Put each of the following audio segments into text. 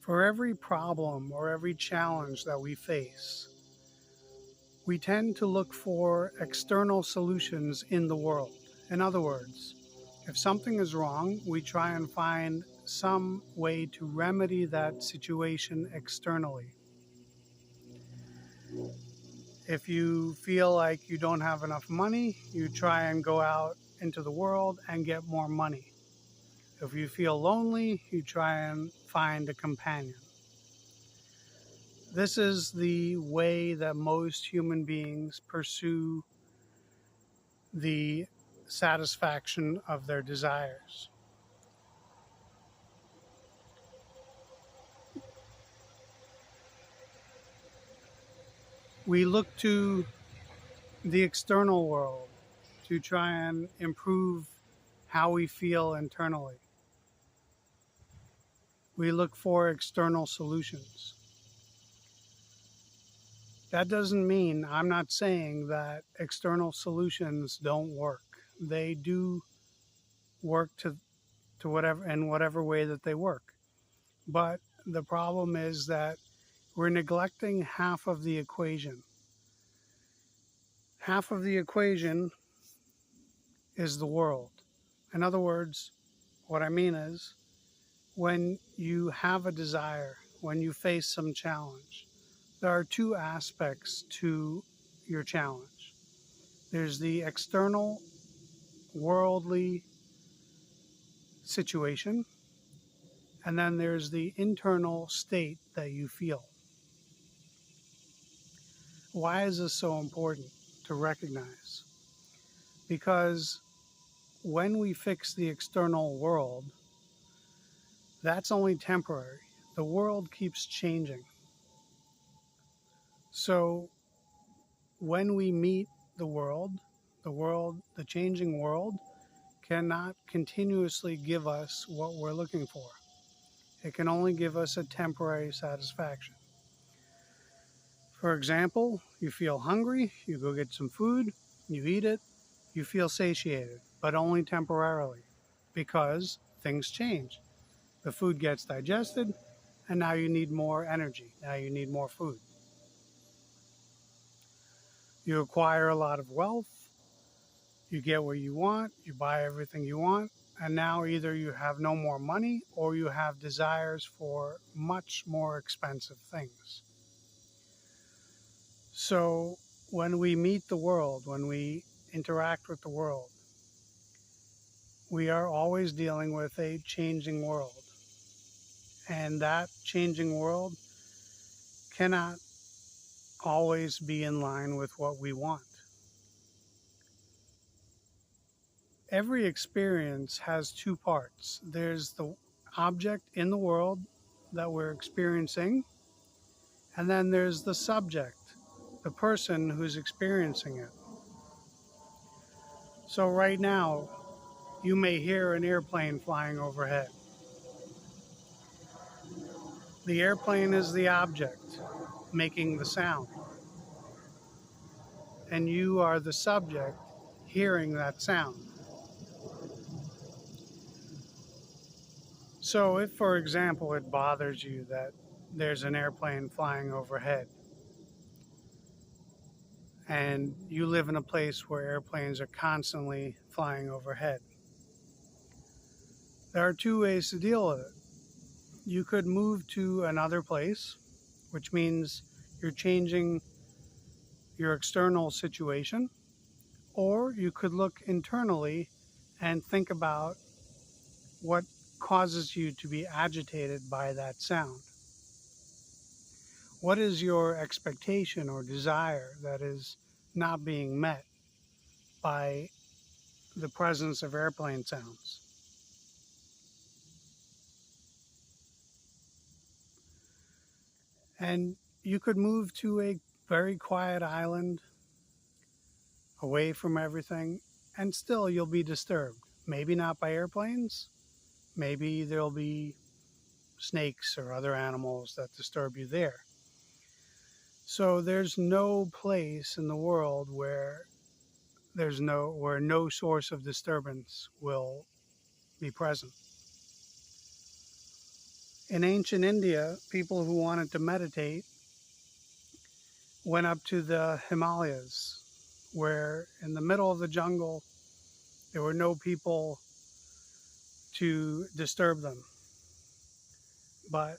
For every problem or every challenge that we face, we tend to look for external solutions in the world. In other words, if something is wrong, we try and find some way to remedy that situation externally. If you feel like you don't have enough money, you try and go out into the world and get more money. If you feel lonely, you try and find a companion. This is the way that most human beings pursue the satisfaction of their desires. We look to the external world to try and improve how we feel internally. We look for external solutions. That doesn't mean, I'm not saying that external solutions don't work. They do work to whatever in whatever way that they work. But the problem is that we're neglecting half of the equation. Half of the equation is the world. In other words, what I mean is when you have a desire, when you face some challenge, there are two aspects to your challenge. There's the external worldly situation, and then there's the internal state that you feel. Why is this so important to recognize? Because when we fix the external world, that's only temporary. The world keeps changing. So when we meet the changing world cannot continuously give us what we're looking for. It can only give us a temporary satisfaction. For example, you feel hungry, you go get some food, you eat it, you feel satiated, but only temporarily because things change. The food gets digested, and now you need more energy. Now you need more food. You acquire a lot of wealth, you get what you want, you buy everything you want, and now either you have no more money or you have desires for much more expensive things. So when we meet the world, when we interact with the world, we are always dealing with a changing world. And that changing world cannot always be in line with what we want. Every experience has two parts. There's the object in the world that we're experiencing, and then there's the subject, the person who's experiencing it. So right now, you may hear an airplane flying overhead. The airplane is the object making the sound, and you are the subject hearing that sound. So if, for example, it bothers you that there's an airplane flying overhead, and you live in a place where airplanes are constantly flying overhead, there are two ways to deal with it. You could move to another place, which means you're changing your external situation, or you could look internally and think about what causes you to be agitated by that sound. What is your expectation or desire that is not being met by the presence of airplane sounds? And you could move to a very quiet island away from everything, and still you'll be disturbed. Maybe not by airplanes, maybe there'll be snakes or other animals that disturb you there. So there's no place in the world where no source of disturbance will be present. In ancient India, people who wanted to meditate went up to the Himalayas, where in the middle of the jungle there were no people to disturb them. But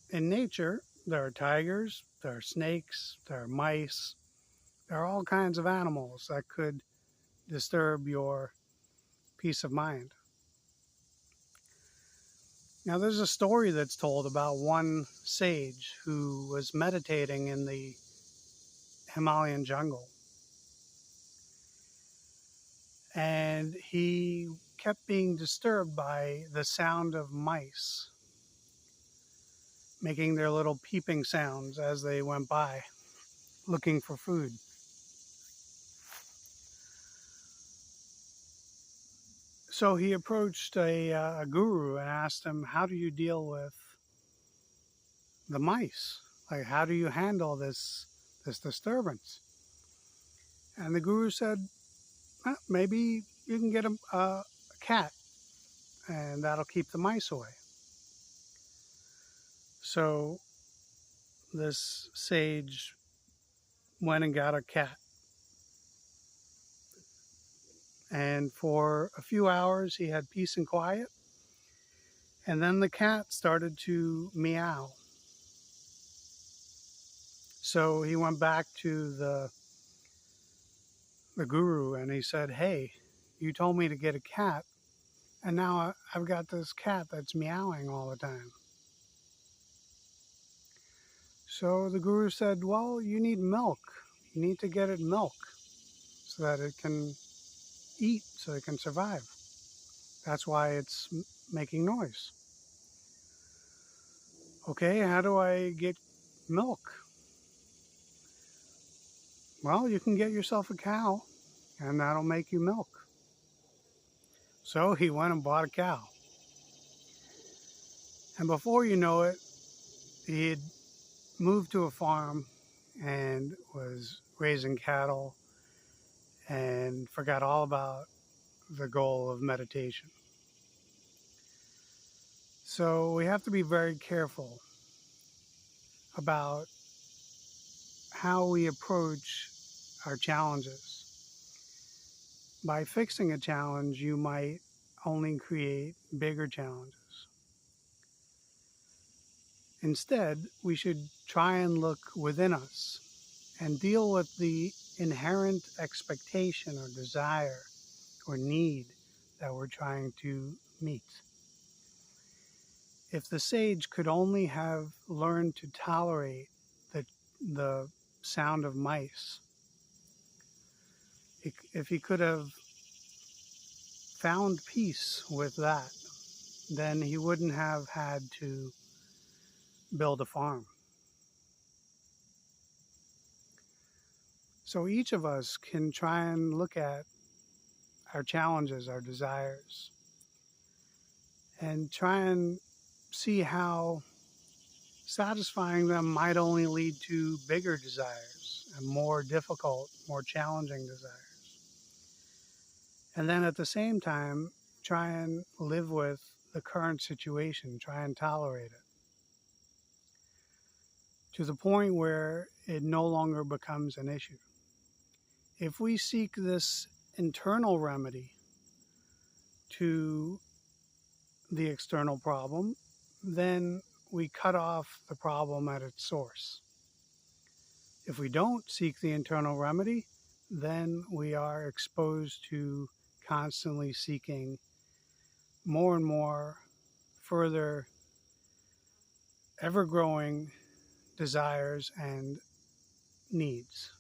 in nature, there are tigers, there are snakes, there are mice, there are all kinds of animals that could disturb your peace of mind. Now, there's a story that's told about one sage who was meditating in the Himalayan jungle. And he kept being disturbed by the sound of mice making their little peeping sounds as they went by looking for food. So he approached a guru and asked him, how do you deal with the mice? Like, how do you handle this disturbance? And the guru said, maybe you can get a cat and that'll keep the mice away. So this sage went and got a cat. And for a few hours, he had peace and quiet. And then the cat started to meow. So he went back to the guru and he said, hey, you told me to get a cat. And now I've got this cat that's meowing all the time. So the guru said, well, you need milk. You need to get it milk so that it can eat, so it can survive. That's why it's making noise. Okay, how do I get milk? Well, you can get yourself a cow and that'll make you milk. So he went and bought a cow. And before you know it, he had moved to a farm and was raising cattle and forgot all about the goal of meditation. So we have to be very careful about how we approach our challenges. By fixing a challenge, you might only create bigger challenges. Instead, we should try and look within us and deal with the inherent expectation or desire or need that we're trying to meet. If the sage could only have learned to tolerate the sound of mice, if he could have found peace with that, then he wouldn't have had to build a farm. So each of us can try and look at our challenges, our desires, and try and see how satisfying them might only lead to bigger desires and more difficult, more challenging desires. And then at the same time, try and live with the current situation, try and tolerate it to the point where it no longer becomes an issue. If we seek this internal remedy to the external problem, then we cut off the problem at its source. If we don't seek the internal remedy, then we are exposed to constantly seeking more and more further ever-growing desires and needs.